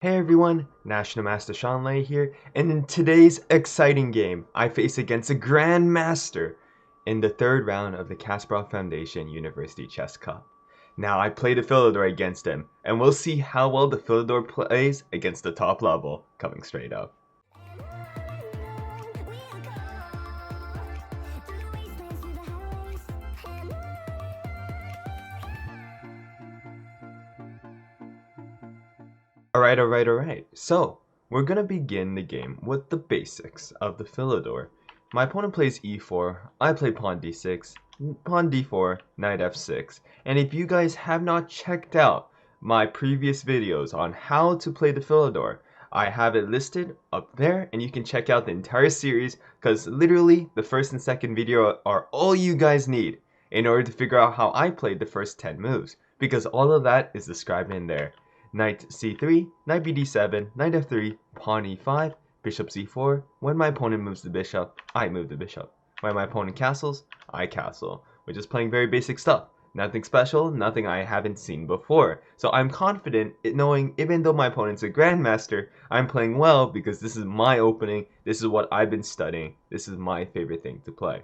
Hey everyone, National Master Sean Lei here, and in today's exciting game, I face against a Grandmaster in the third round of the Kasparov Foundation University Chess Cup. Now, I played a Philidor against him, and we'll see how well the Philidor plays against the top level, coming straight up. Alright. So, we're gonna begin the game with the basics of the Philidor. My opponent plays e4, I play pawn d6, pawn d4, knight f6. And if you guys have not checked out my previous videos on how to play the Philidor, I have it listed up there, and you can check out the entire series, because literally the first and second video are all you guys need in order to figure out how I played the first 10 moves, because all of that is described in there. Knight c3, knight bd7, knight f3, pawn e5, bishop c4. When my opponent moves the bishop, I move the bishop. When my opponent castles, I castle. We're just playing very basic stuff. Nothing special, nothing I haven't seen before. So I'm confident knowing even though my opponent's a grandmaster, I'm playing well because this is my opening, this is what I've been studying, this is my favorite thing to play.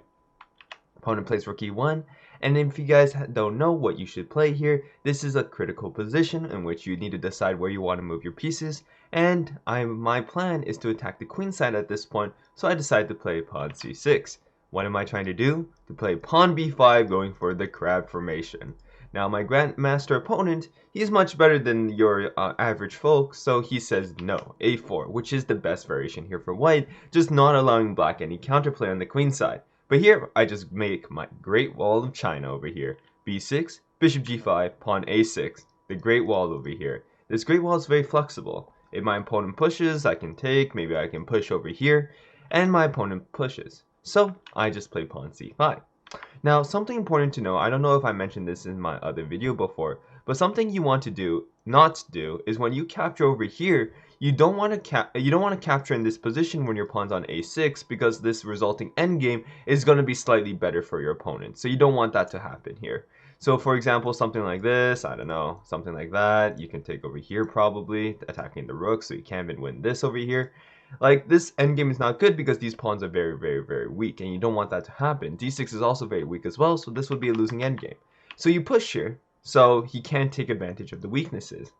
Opponent plays rook e1, and if you guys don't know what you should play here, this is a critical position in which you need to decide where you want to move your pieces, and my plan is to attack the queen side at this point, so I decided to play pawn c6. What am I trying to do? To play pawn b5, going for the crab formation. Now my grandmaster opponent, he's much better than your average folk, so he says no, a4, which is the best variation here for white, just not allowing black any counterplay on the queen side. But here, I just make my Great Wall of China over here. b6, bishop g5, pawn a6. The Great Wall over here. This Great Wall is very flexible. If my opponent pushes, I can take. Maybe I can push over here. And my opponent pushes. So, I just play pawn c5. Now, something important to know, I don't know if I mentioned this in my other video before, but something you want to do, not do, is when you capture over here, you don't want to capture in this position when your pawn's on a6, because this resulting endgame is going to be slightly better for your opponent. So you don't want that to happen here. So for example, something like this, I don't know, something like that, you can take over here probably, attacking the rook, so you can't even win this over here. Like, this endgame is not good because these pawns are very weak, and you don't want that to happen. d6 is also very weak as well, so this would be a losing endgame. So you push here, so he can't take advantage of the weaknesses.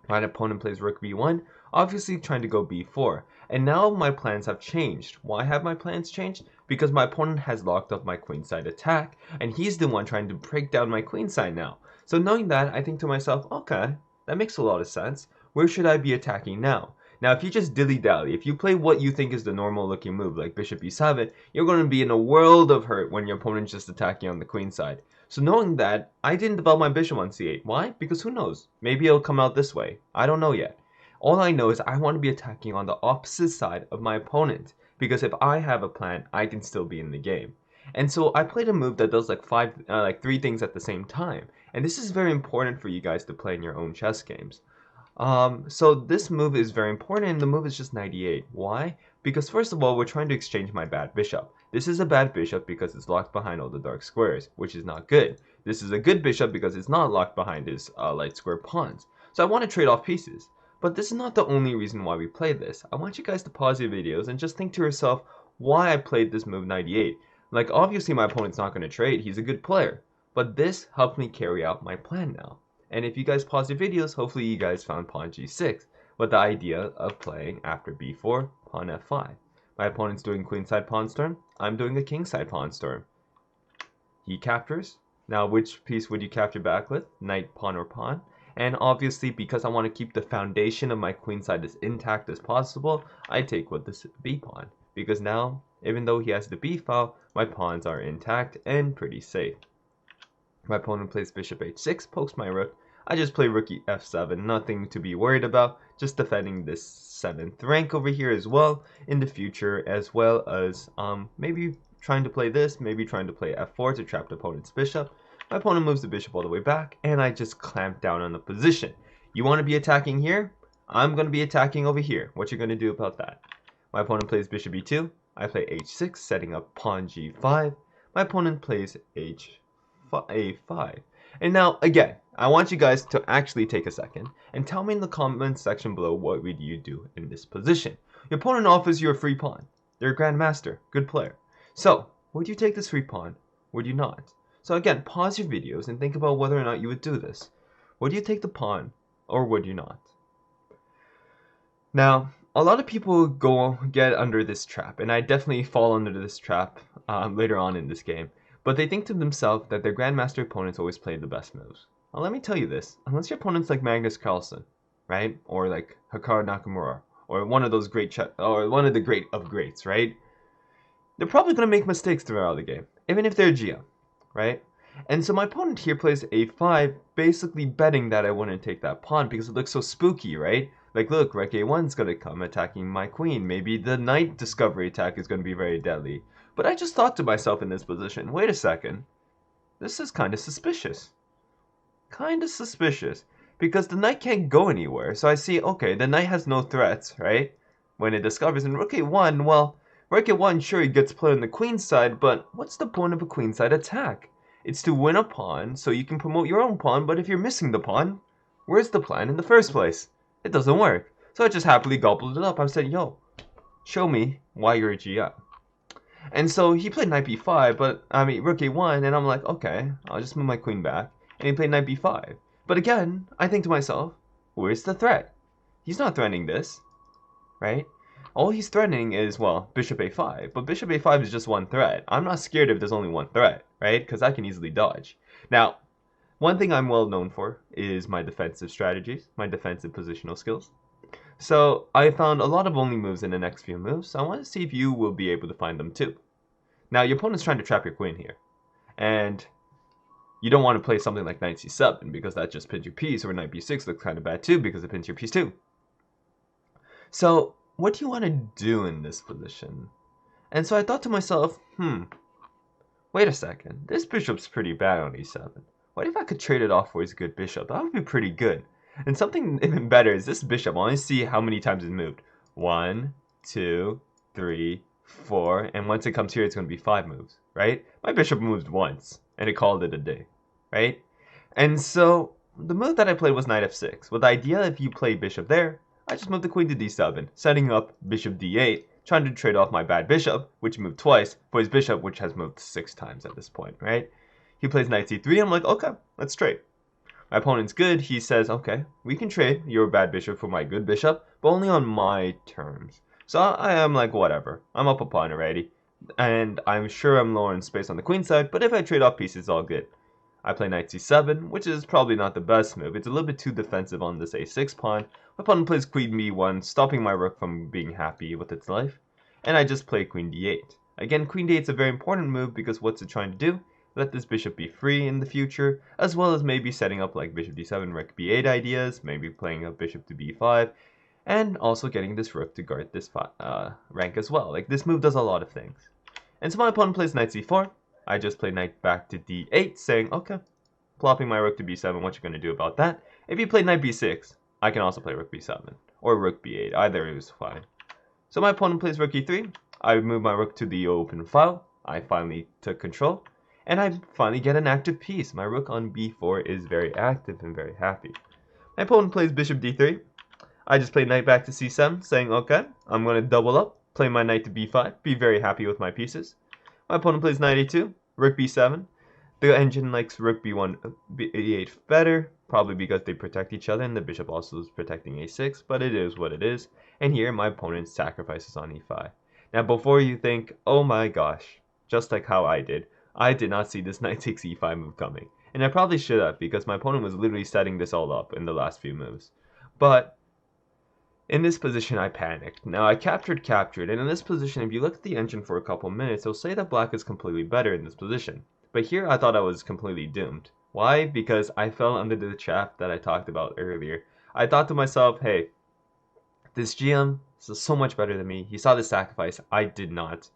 My opponent plays rook b1, obviously trying to go b4. And now my plans have changed. Why have my plans changed? Because my opponent has locked up my queenside attack, and he's the one trying to break down my queenside now. So knowing that, I think to myself, okay, that makes a lot of sense. Where should I be attacking now? Now, if you just dilly-dally, if you play what you think is the normal-looking move, like bishop e7, you're going to be in a world of hurt when your opponent's just attacking on the queen side. So knowing that, I didn't develop my bishop on c8. Why? Because who knows? Maybe it'll come out this way. I don't know yet. All I know is I want to be attacking on the opposite side of my opponent, because if I have a plan, I can still be in the game. And so I played a move that does like three things at the same time. And this is very important for you guys to play in your own chess games. So this move is very important, and the move is just 98. Why? Because first of all, we're trying to exchange my bad bishop. This is a bad bishop because it's locked behind all the dark squares, which is not good. This is a good bishop because it's not locked behind his light square pawns. So I want to trade off pieces. But this is not the only reason why we play this. I want you guys to pause your videos and just think to yourself why I played this move 98. Like, obviously my opponent's not going to trade, he's a good player. But this helped me carry out my plan now. And if you guys pause your videos, hopefully you guys found pawn g6 with the idea of playing after b4, pawn f5. My opponent's doing queenside pawn's turn, I'm doing a kingside pawn's turn. He captures. Now which piece would you capture back with? Knight, pawn, or pawn? And obviously, because I want to keep the foundation of my queenside as intact as possible, I take with this b pawn. Because now, even though he has the b file, my pawns are intact and pretty safe. My opponent plays bishop h6, pokes my rook. I just play rook f7, nothing to be worried about, just defending this 7th rank over here as well in the future, as well as maybe trying to play this, maybe trying to play f4 to trap the opponent's bishop. My opponent moves the bishop all the way back, and I just clamp down on the position. You want to be attacking here? I'm going to be attacking over here. What you going to do about that? My opponent plays bishop e2, I play h6, setting up pawn g5. My opponent plays a5. And now, again, I want you guys to actually take a second and tell me in the comment section below what would you do in this position. Your opponent offers you a free pawn. They're a Grandmaster, good player. So, would you take this free pawn? Would you not? So again, pause your videos and think about whether or not you would do this. Would you take the pawn or would you not? Now, a lot of people get under this trap, and I definitely fall under this trap later on in this game. But they think to themselves that their Grandmaster opponents always play the best moves. Well, let me tell you this. Unless your opponent's like Magnus Carlsen, right? Or like Hikaru Nakamura, or one of those or one of the great of greats, right? They're probably going to make mistakes throughout the game, even if they're a GM, right? And so my opponent here plays a5, basically betting that I wouldn't take that pawn because it looks so spooky, right? Like, look, Rek a1's going to come attacking my queen. Maybe the knight discovery attack is going to be very deadly. But I just thought to myself in this position, wait a second. This is kind of suspicious. Kind of suspicious. Because the knight can't go anywhere. So I see, okay, the knight has no threats, right? When it discovers. And Rook a1, well, Rook a1, sure, he gets played on the queen's side, but what's the point of a queenside attack? It's to win a pawn so you can promote your own pawn, but if you're missing the pawn, where's the plan in the first place? It doesn't work. So I just happily gobbled it up. I said, yo, show me why you're a GM. And so he played knight b5, but I mean rook a1, and I'm like, okay, I'll just move my queen back. And he played knight b5. But again, I think to myself, where's the threat? He's not threatening this, right? All he's threatening is, well, bishop a5. But bishop a5 is just one threat. I'm not scared if there's only one threat, right? Because I can easily dodge. Now, one thing I'm well known for is my defensive strategies, my defensive positional skills. So I found a lot of only moves in the next few moves, so I want to see if you will be able to find them too. Now your opponent's trying to trap your queen here, and you don't want to play something like knight c7 because that just pins your piece, or knight b6 looks kind of bad too because it pins your piece too. So what do you want to do in this position? And so I thought to myself, wait a second, this bishop's pretty bad on e7. What if I could trade it off for his good bishop? That would be pretty good. And something even better is this bishop. I want to see how many times it moved. 1, 2, 3, 4. And once it comes here, it's going to be 5 moves, right? My bishop moved once, and it called it a day, right? And so the move that I played was knight f6. With the idea if you play bishop there, I just moved the queen to d7, setting up bishop d8, trying to trade off my bad bishop, which moved twice, for his bishop, which has moved 6 times at this point, right? He plays knight c3. I'm like, okay, let's trade. My opponent's good. He says, okay, we can trade your bad bishop for my good bishop, but only on my terms. So I am like, whatever. I'm up a pawn already, and I'm sure I'm lower in space on the queen side, but if I trade off pieces, it's all good. I play knight c7, which is probably not the best move. It's a little bit too defensive on this a6 pawn. My opponent plays queen b1, stopping my rook from being happy with its life, and I just play queen d8. Again, queen d8 is a very important move because what's it trying to do? Let this bishop be free in the future, as well as maybe setting up like bishop d7, rook b8 ideas, maybe playing a bishop to b5, and also getting this rook to guard this rank as well. Like, this move does a lot of things. And so my opponent plays knight c4. I just play knight back to d8, saying, okay, plopping my rook to b7, what you going to do about that? If you play knight b6, I can also play rook b7, or rook b8, either is fine. So my opponent plays rook e3. I move my rook to the open file. I finally took control. And I finally get an active piece. My rook on b4 is very active and very happy. My opponent plays bishop d3. I just play knight back to c7, saying, okay, I'm going to double up, play my knight to b5, be very happy with my pieces. My opponent plays knight a2, rook b7. The engine likes rook b1, b8 better, probably because they protect each other, and the bishop also is protecting a6, but it is what it is. And here, my opponent sacrifices on e5. Now, before you think, oh my gosh, just like how I did not see this knight takes e5 move coming. And I probably should have, because my opponent was literally setting this all up in the last few moves. But in this position, I panicked. Now, I captured, and in this position, if you look at the engine for a couple minutes, it'll say that black is completely better in this position. But here, I thought I was completely doomed. Why? Because I fell under the trap that I talked about earlier. I thought to myself, hey, this GM is so much better than me. He saw the sacrifice. I did not.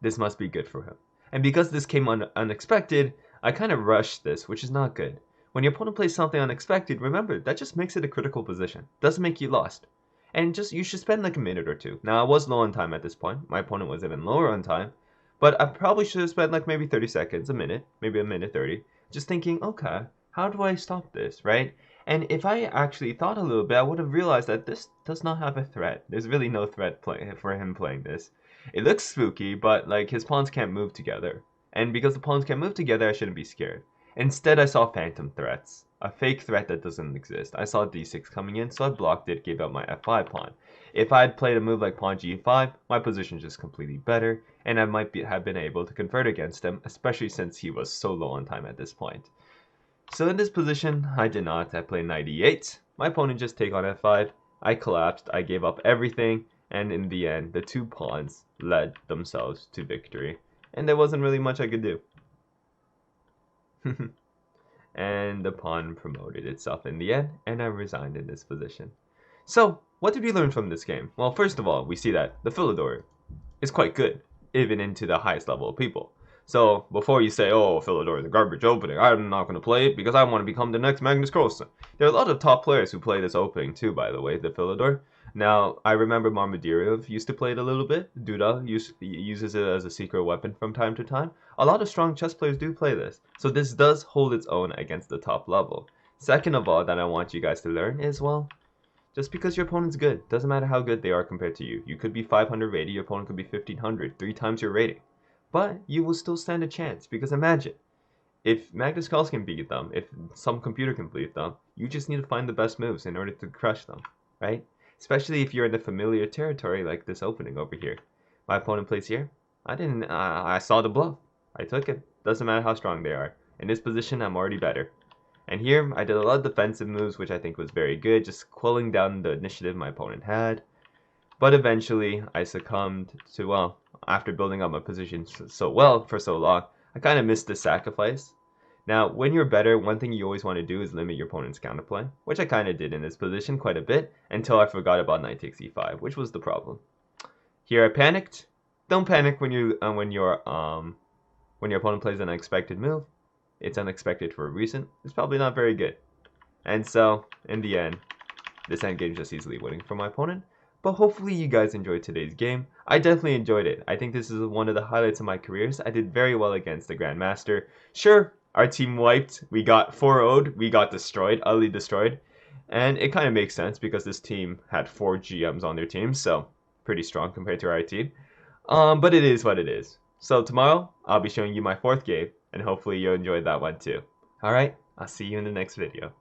This must be good for him. And because this came unexpected, I kind of rushed this, which is not good. When your opponent plays something unexpected, remember, that just makes it a critical position. Doesn't make you lost. And you should spend like a minute or two. Now, I was low on time at this point. My opponent was even lower on time. But I probably should have spent like maybe 30 seconds, a minute, maybe a minute 30. Just thinking, okay, How do I stop this, right? And if I actually thought a little bit, I would have realized that this does not have a threat. There's really no threat for him playing this. It looks spooky, but like his pawns can't move together. And because the pawns can't move together, I shouldn't be scared. Instead, I saw phantom threats. A fake threat that doesn't exist. I saw d6 coming in, so I blocked it, gave out my f5 pawn. If I had played a move like pawn g5, my position is just completely better, and I might have been able to convert against him, especially since he was so low on time at this point. So in this position, I did not. I played knight e8. My opponent just take on f5. I collapsed. I gave up everything. And in the end, the two pawns led themselves to victory. And there wasn't really much I could do. And the pawn promoted itself in the end, and I resigned in this position. So, what did we learn from this game? Well, first of all, we see that the Philidor is quite good, even into the highest level of people. So before you say, oh, Philidor is a garbage opening, I'm not going to play it because I want to become the next Magnus Carlsen. There are a lot of top players who play this opening too, by the way, the Philidor. Now, I remember Marmadirov used to play it a little bit. Duda uses it as a secret weapon from time to time. A lot of strong chess players do play this. So this does hold its own against the top level. Second of all, that I want you guys to learn is, well, just because your opponent's good, doesn't matter how good they are compared to you. You could be 500 rated, your opponent could be 1500, 3 times your rating. But you will still stand a chance, because imagine, if Magnus Carlsen can beat them, if some computer can beat them, you just need to find the best moves in order to crush them, right? Especially if you're in the familiar territory like this opening over here. My opponent plays here. I saw the bluff. I took it. Doesn't matter how strong they are. In this position, I'm already better. And here, I did a lot of defensive moves, which I think was very good, just cooling down the initiative my opponent had. But eventually, I succumbed to, well, after building up my position so well for so long, I kind of missed the sacrifice. Now, when you're better, one thing you always want to do is limit your opponent's counterplay, which I kind of did in this position quite a bit, until I forgot about knight takes e5, which was the problem. Here I panicked. Don't panic when your opponent plays an unexpected move. It's unexpected for a reason. It's probably not very good. And so, in the end, this endgame is just easily winning for my opponent. But hopefully you guys enjoyed today's game. I definitely enjoyed it. I think this is one of the highlights of my careers. I did very well against the Grandmaster. Sure, our team wiped. We got 4-0'd. We got destroyed, utterly destroyed. And it kind of makes sense because this team had 4 GMs on their team, so pretty strong compared to our team. But it is what it is. So tomorrow, I'll be showing you my 4th game, and hopefully you enjoyed that one too. Alright, I'll see you in the next video.